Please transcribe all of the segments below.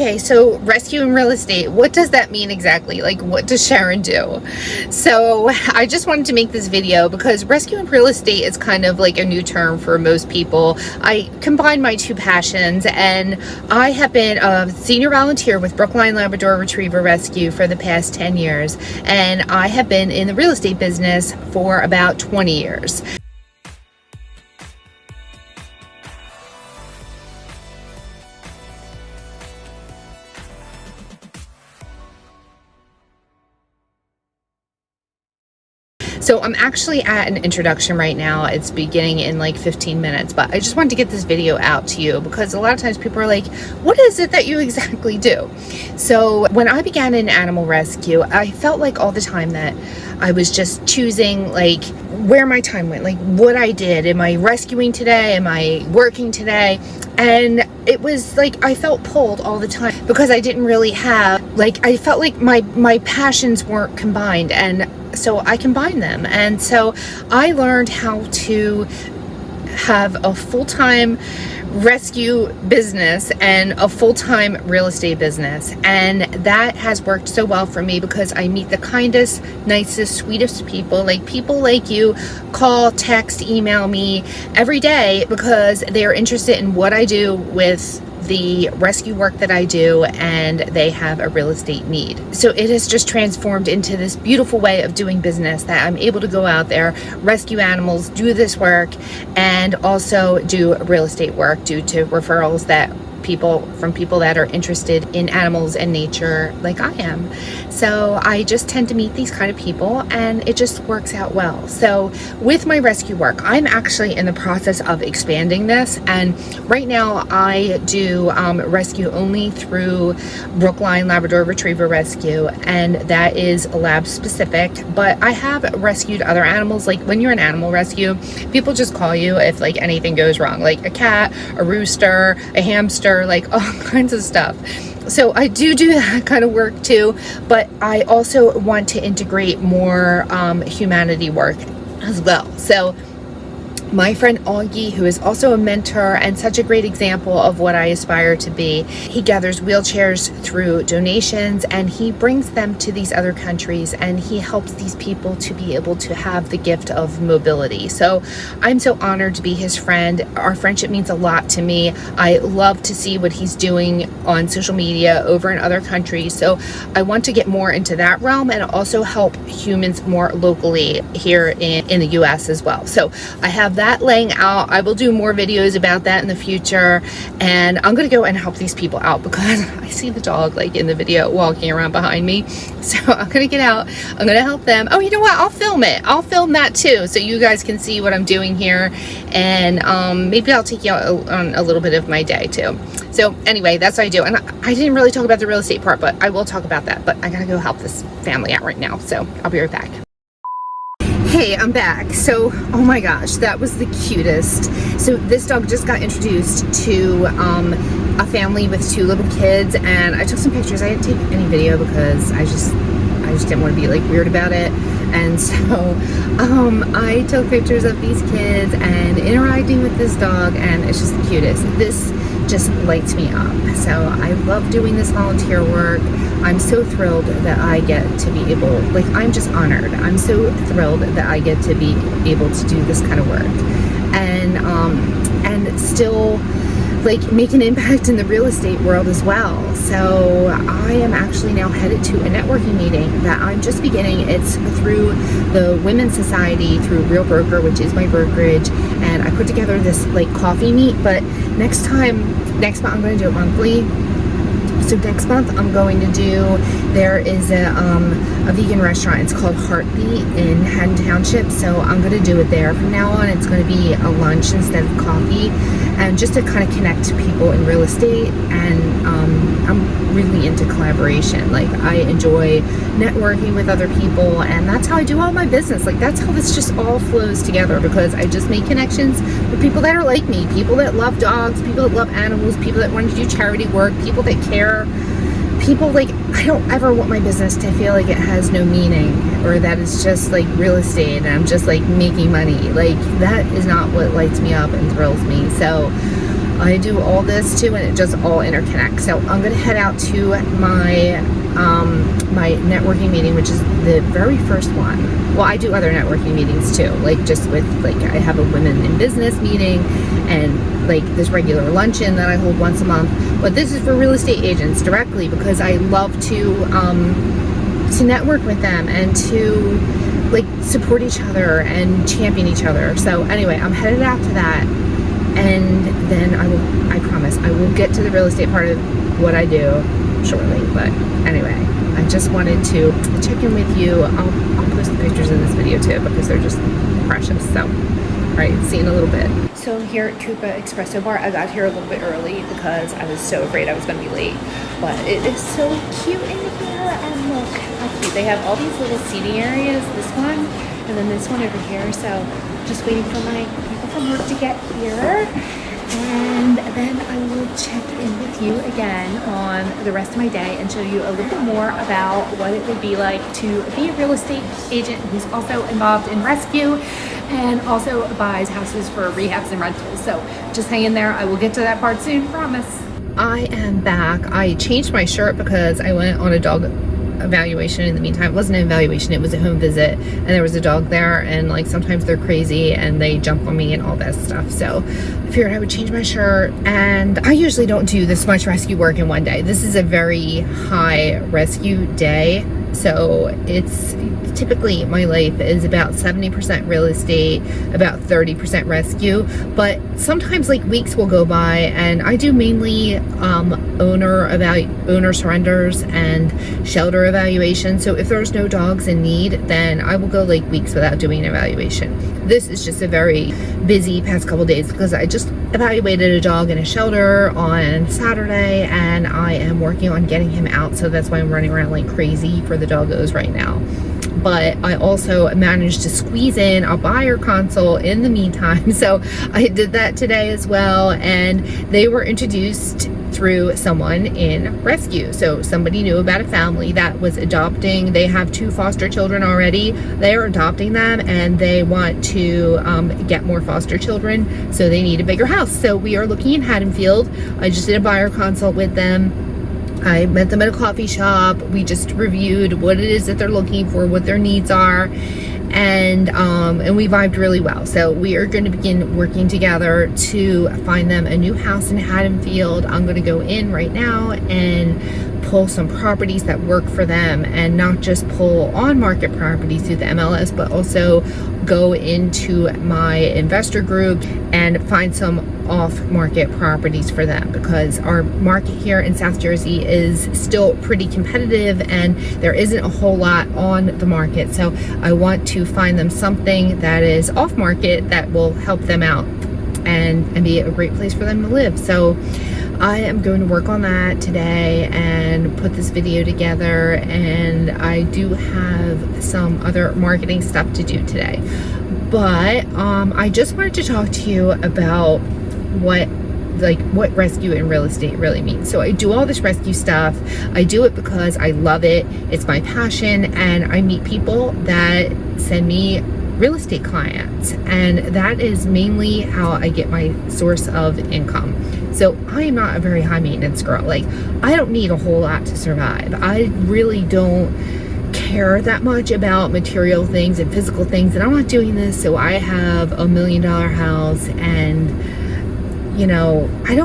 Okay, so rescue and real estate, what does that mean exactly? Like, what does Sharyn do? So I just wanted to make this video because rescue and real estate is kind of like a new term for most people. I combine my two passions, and I have been a senior volunteer with Brookline Labrador Retriever Rescue for the past 10 years, and I have been in the real estate business for about 20 years. So I'm actually at an introduction right now. It's beginning in like 15 minutes, but I just wanted to get this video out to you because a lot of times people are like, what is it that you exactly do? So when I began in animal rescue, I felt like all the time that I was just choosing like where my time went, like what I did. Am I rescuing today? Am I working today? And it was like I felt pulled all the time because I didn't really have, like, I felt like my passions weren't combined, and so I combined them. And so I learned how to have a full-time rescue business and a full-time real estate business, and that has worked so well for me because I meet the kindest, nicest, sweetest people like you call, text, email me every day because they are interested in what I do with the rescue work that I do, and they have a real estate need. So it has just transformed into this beautiful way of doing business that I'm able to go out there, rescue animals, do this work, and also do real estate work due to referrals that from people that are interested in animals and nature like I am. So I just tend to meet these kind of people, and it just works out well. So with my rescue work, I'm actually in the process of expanding this, and right now I do rescue only through Brookline Labrador Retriever Rescue, and that is lab specific, but I have rescued other animals. Like when you're an animal rescue, people just call you if like anything goes wrong, like a cat, a rooster, a hamster, like all kinds of stuff. So I do that kind of work too, but I also want to integrate more humanity work as well. So my friend Augie, who is also a mentor and such a great example of what I aspire to be, he gathers wheelchairs through donations and he brings them to these other countries, and he helps these people to be able to have the gift of mobility. So I'm so honored to be his friend. Our friendship means a lot to me. I love to see what he's doing on social media over in other countries. So I want to get more into that realm and also help humans more locally here in the US as well. So I have that laying out. I will do more videos about that in the future, and I'm gonna go and help these people out because I see the dog like in the video walking around behind me. So I'm gonna get out, I'm gonna help them. Oh, you know what, I'll film it. I'll film that too, so you guys can see what I'm doing here, and maybe I'll take you out on a little bit of my day too. So anyway, that's what I do. And I didn't really talk about the real estate part, but I will talk about that. But I gotta go help this family out right now, so I'll be right back. Hey, I'm back. So, oh my gosh, that was the cutest. So this dog just got introduced to a family with 2 little kids, and I took some pictures. I didn't take any video because I just didn't want to be like weird about it. And so I took pictures of these kids and interacting with this dog, and it's just the cutest. This just lights me up. So I love doing this volunteer work. I'm so thrilled that I get to be able, like, I'm just honored. I'm so thrilled that I get to be able to do this kind of work and still like make an impact in the real estate world as well. So I am actually now headed to a networking meeting that I'm just beginning. It's through the Women's Society, through Real Broker, which is my brokerage, and I put together this like coffee meet. But next month I'm going to do it monthly. So next month I'm going to do, there is a vegan restaurant. It's called Heartbeat in Haddon Township. So I'm going to do it there. From now on, it's going to be a lunch instead of coffee, and just to kind of connect people in real estate. And I'm really into collaboration. Like, I enjoy networking with other people, and that's how I do all my business. Like, that's how this just all flows together, because I just make connections with people that are like me, people that love dogs, people that love animals, people that want to do charity work, people that care, people like, I don't ever want my business to feel like it has no meaning, or that it's just like real estate and I'm just like making money. Like, that is not what lights me up and thrills me. So I do all this too, and it just all interconnects. So I'm gonna head out to my my networking meeting, which is the very first one. Well, I do other networking meetings too, like just with like I have a women in business meeting and like this regular luncheon that I hold once a month. But this is for real estate agents directly, because I love to network with them and to like support each other and champion each other. So anyway, I'm headed out to that, and then I promise I will get to the real estate part of what I do shortly. But anyway, I just wanted to check in with you. I'll post the pictures in this video too, because they're just precious. So all right, see you in a little bit. So I'm here at Koopa Espresso Bar. I got here a little bit early because I was so afraid I was going to be late. But it is so cute in here, and look how cute. They have all these little seating areas, this one, and then this one over here. So just waiting for my people from work to get here. And then I will check in with you again on the rest of my day and show you a little bit more about what it would be like to be a real estate agent who's also involved in rescue and also buys houses for rehabs and rentals. So just hang in there. I will get to that part soon, promise. I am back. I changed my shirt because I went on a dog evaluation in the meantime. It wasn't an evaluation, it was a home visit, and there was a dog there, and like sometimes they're crazy and they jump on me and all that stuff. So I figured I would change my shirt, and I usually don't do this much rescue work in one day. This is a very high rescue day. So it's typically my life is about 70% real estate, about 30% rescue, but sometimes like weeks will go by and I do mainly owner surrenders and shelter evaluation. So if there's no dogs in need, then I will go like weeks without doing an evaluation. This is just a very busy past couple days because I just evaluated a dog in a shelter on Saturday, and I am working on getting him out, so that's why I'm running around like crazy for the doggos right now. But I also managed to squeeze in a buyer consult in the meantime, so I did that today as well, and they were introduced through someone in rescue. So somebody knew about a family that was adopting. They have 2 foster children already. They are adopting them, and they want to get more foster children, so they need a bigger house. So we are looking in Haddonfield. I just did a buyer consult with them. I met them at a coffee shop. We just reviewed what it is that they're looking for, what their needs are, and we vibed really well. So we are going to begin working together to find them a new house in Haddonfield. I'm going to go in right now and pull some properties that work for them, and not just pull on market properties through the MLS, but also go into my investor group and find some off-market properties for them, because our market here in South Jersey is still pretty competitive and there isn't a whole lot on the market. So I want to find them something that is off-market that will help them out and be a great place for them to live. So I am going to work on that today and put this video together, and I do have some other marketing stuff to do today. But I just wanted to talk to you about what rescue in real estate really means. So I do all this rescue stuff. I do it because I love it. It's my passion, and I meet people that send me real estate clients, and that is mainly how I get my source of income. So I am not a very high maintenance girl. Like, I don't need a whole lot to survive. I really don't care that much about material things and physical things, and I'm not doing this so I have $1 million house, and you know, I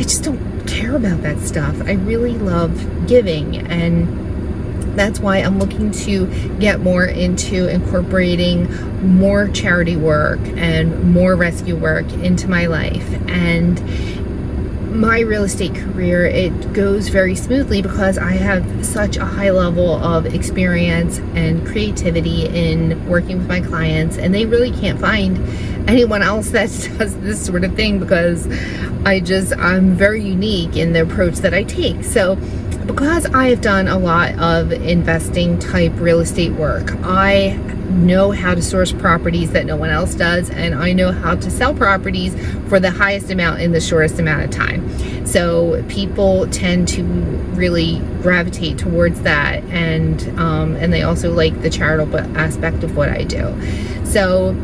just don't care about that stuff. I really love giving, and that's why I'm looking to get more into incorporating more charity work and more rescue work into my life. And my real estate career, it goes very smoothly because I have such a high level of experience and creativity in working with my clients, and they really can't find anyone else that does this sort of thing, because I'm very unique in the approach that I take. So because I have done a lot of investing type real estate work, I know how to source properties that no one else does, and I know how to sell properties for the highest amount in the shortest amount of time. So people tend to really gravitate towards that, and they also like the charitable aspect of what I do. So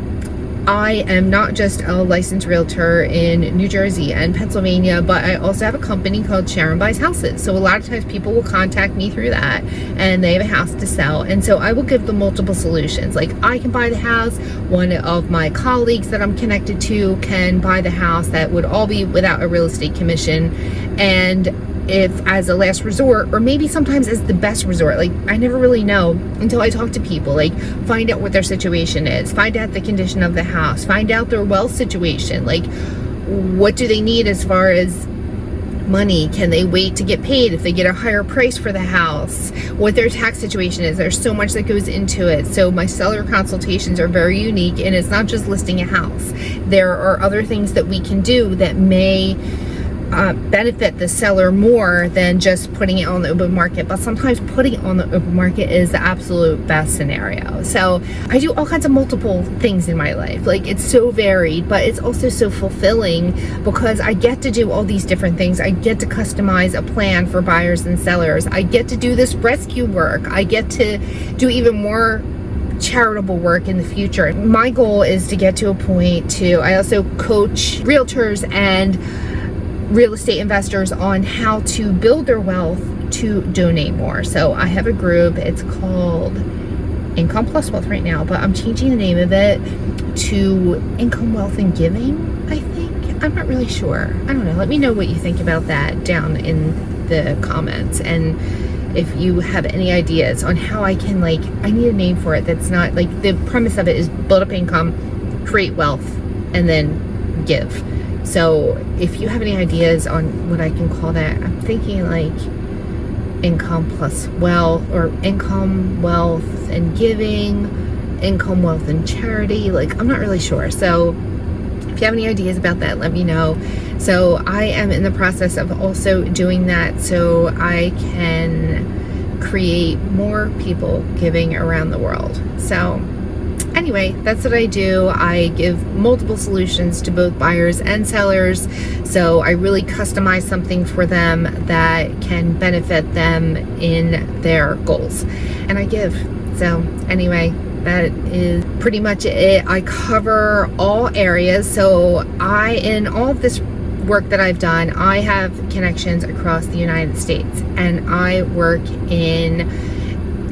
I am not just a licensed realtor in New Jersey and Pennsylvania, but I also have a company called Sharyn Buys Houses. So a lot of times people will contact me through that and they have a house to sell. And so I will give them multiple solutions. Like, I can buy the house. One of my colleagues that I'm connected to can buy the house. That would all be without a real estate commission. And if as a last resort, or maybe sometimes as the best resort, like, I never really know until I talk to people. Like, find out what their situation is, find out the condition of the house, find out their wealth situation, like what do they need as far as money, can they wait to get paid if they get a higher price for the house, what their tax situation is. There's so much that goes into it. So my seller consultations are very unique, and it's not just listing a house. There are other things that we can do that may benefit the seller more than just putting it on the open market. But sometimes putting it on the open market is the absolute best scenario. So I do all kinds of multiple things in my life. Like, it's so varied, but it's also so fulfilling because I get to do all these different things. I get to customize a plan for buyers and sellers. I get to do this rescue work. I get to do even more charitable work in the future. My goal is to get to a point to, I also coach realtors and real estate investors on how to build their wealth to donate more. So I have a group, it's called Income Plus Wealth right now, but I'm changing the name of it to Income, Wealth, and Giving, I think. I'm not really sure. I don't know. Let me know what you think about that down in the comments. And if you have any ideas on how I can, like, I need a name for it that's not, like, the premise of it is build up income, create wealth, and then give. So if you have any ideas on what I can call that, I'm thinking like income plus wealth, or income, wealth, and giving, income, wealth, and charity. Like, I'm not really sure. So if you have any ideas about that, let me know. So I am in the process of also doing that so I can create more people giving around the world. So anyway, that's what I do. I give multiple solutions to both buyers and sellers. So I really customize something for them that can benefit them in their goals. And I give. So anyway, that is pretty much it. I cover all areas. So in all of this work that I've done, I have connections across the United States, and I work in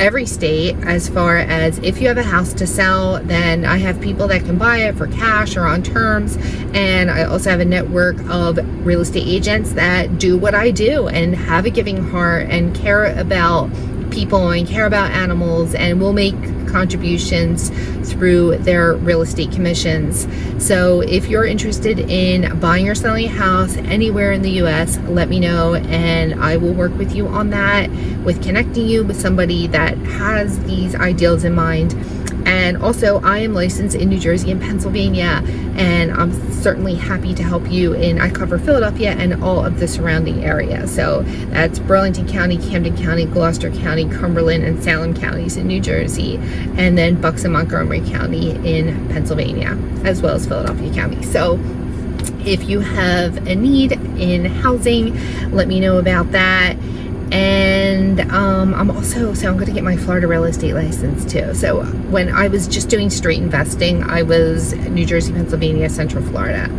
every state. As far as if you have a house to sell, then I have people that can buy it for cash or on terms. And I also have a network of real estate agents that do what I do and have a giving heart and care about people and care about animals, and will make contributions through their real estate commissions. So if you're interested in buying or selling a house anywhere in the US, let me know, and I will work with you on that, with connecting you with somebody that has these ideals in mind. And also, I am licensed in New Jersey and Pennsylvania, and I'm certainly happy to help you I cover Philadelphia and all of the surrounding area. So that's Burlington County, Camden County, Gloucester County, Cumberland, and Salem counties in New Jersey, and then Bucks and Montgomery County in Pennsylvania, as well as Philadelphia County. So if you have a need in housing, let me know about that. And I'm going to get my Florida real estate license too. So when I was just doing straight investing, I was New Jersey, Pennsylvania, Central Florida.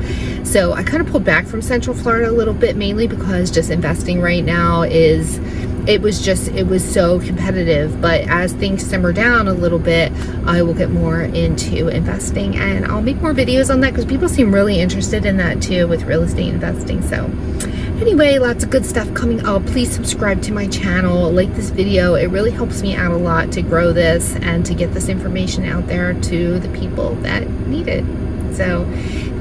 So I kind of pulled back from Central Florida a little bit, mainly because just investing right now it was so competitive. But as things simmer down a little bit, I will get more into investing, and I'll make more videos on that because people seem really interested in that too, with real estate investing. So anyway, lots of good stuff coming up. Please subscribe to my channel, like this video. It really helps me out a lot to grow this and to get this information out there to the people that need it. So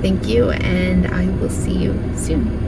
thank you, and I will see you soon.